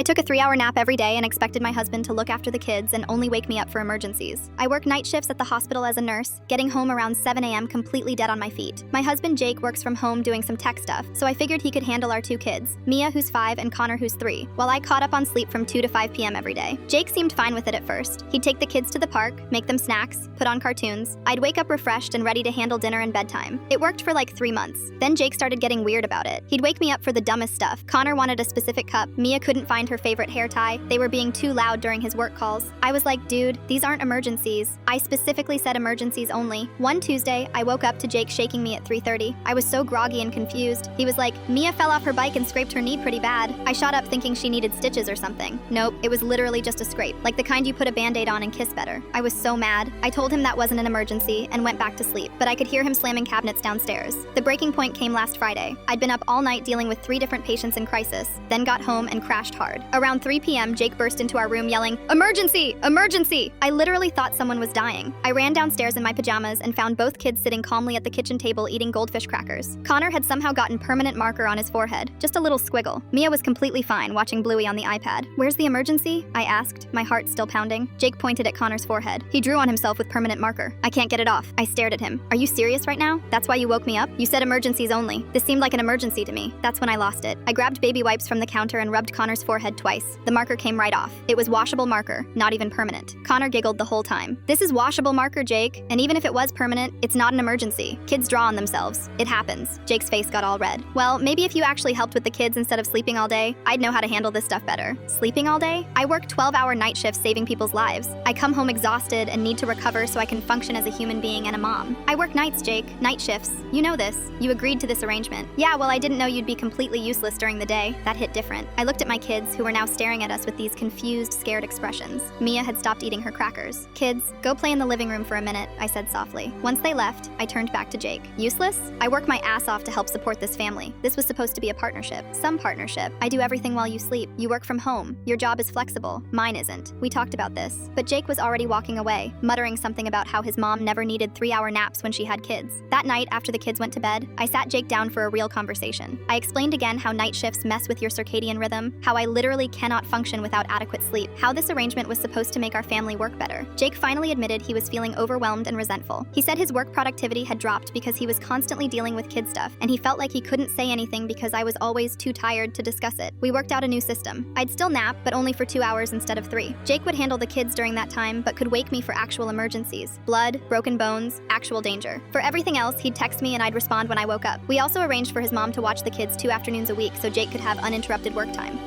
took a 3-hour nap every day and expected my husband to look after the kids and only wake me up for emergencies. I work night shifts at the hospital as a nurse, getting home around 7 a.m. completely dead on my feet. My husband Jake works from home doing some tech stuff, so I figured he could handle our 2 kids, Mia, who's 5, and Connor, who's 3, while I caught up on sleep from 2 to 5 p.m. every day. Jake seemed fine with it at first. He'd take the kids to the park, make them snacks, put on cartoons. I'd wake up refreshed and ready to handle dinner and bedtime. It worked for like 3 months. Then Jake started getting weird about it. He'd wake me up for the dumbest stuff. Connor wanted a specific cup, Mia couldn't find her favorite hair tie, they were being too loud during his work calls. I was like, dude, these aren't emergencies. I specifically said emergencies only. One Tuesday, I woke up to Jake shaking me at 3:30. I was so groggy and confused. He was like, Mia fell off her bike and scraped her knee pretty bad. I shot up thinking she needed stitches or something. Nope, it was literally just a scrape, like the kind you put a band-aid on and kiss better. I was so mad. I told him that wasn't an emergency and went back to sleep, but I could hear him slamming cabinets downstairs. The breaking point came last Friday. I'd been up all night dealing with 3 different patients in crisis, then got home and crashed hard. Around 3 p.m., Jake burst into our room yelling, "Emergency! Emergency!" I literally thought someone was dying. I ran downstairs in my pajamas and found both kids sitting calmly at the kitchen table eating goldfish crackers. Connor had somehow gotten permanent marker on his forehead, just a little squiggle. Mia was completely fine watching Bluey on the iPad. "Where's the emergency?" I asked, my heart still pounding. Jake pointed at Connor's forehead. He drew on himself with permanent marker. "I can't get it off." I stared at him. "Are you serious right now? That's why you woke me up? You said emergencies only." This seemed like an emergency to me. That's when I lost it. I grabbed baby wipes from the counter and rubbed Connor's forehead twice. The marker came right off. It was washable marker, not even permanent. Connor giggled the whole time. "This is washable marker, Jake. And even if it was permanent, it's not an emergency. Kids draw on themselves. It happens." Jake's face got all red. "Well, maybe if you actually helped with the kids instead of sleeping all day, I'd know how to handle this stuff better." Sleeping all day? I work 12-hour night shifts saving people's lives. I come home exhausted and need to recover so I can function as a human being and a mom. I work nights, Jake. Night shifts. You know this. You agreed to this arrangement. "Yeah, well, I didn't know you'd be completely useless during the day." That hit different. I looked at my kids, who were now staring at us with these confused, scared expressions. Mia had stopped eating her crackers. "Kids, go play in the living room for a minute," I said softly. Once they left, I turned back to Jake. "Useless? I work my ass off to help support this family. This was supposed to be a partnership. Some partnership. I do everything while you sleep. You work from home. Your job is flexible. Mine isn't. We talked about this." But Jake was already walking away, muttering something about how his mom never needed 3-hour naps when she had kids. That night, after the kids went to bed, I sat Jake down for a real conversation. I explained again how night shifts mess with your circadian rhythm, how I literally cannot function without adequate sleep, how this arrangement was supposed to make our family work better. Jake finally admitted he was feeling overwhelmed and resentful. He said his work productivity had dropped because he was constantly dealing with kid stuff, and he felt like he couldn't say anything because I was always too tired to discuss it. We worked out a new system. I'd still nap, but only for 2 hours instead of 3. Jake would handle the kids during that time, but could wake me for actual emergencies. Blood, broken bones, actual danger. For everything else, he'd text me and I'd respond when I woke up. We also arranged for his mom to watch the kids 2 afternoons a week so Jake could have uninterrupted work time.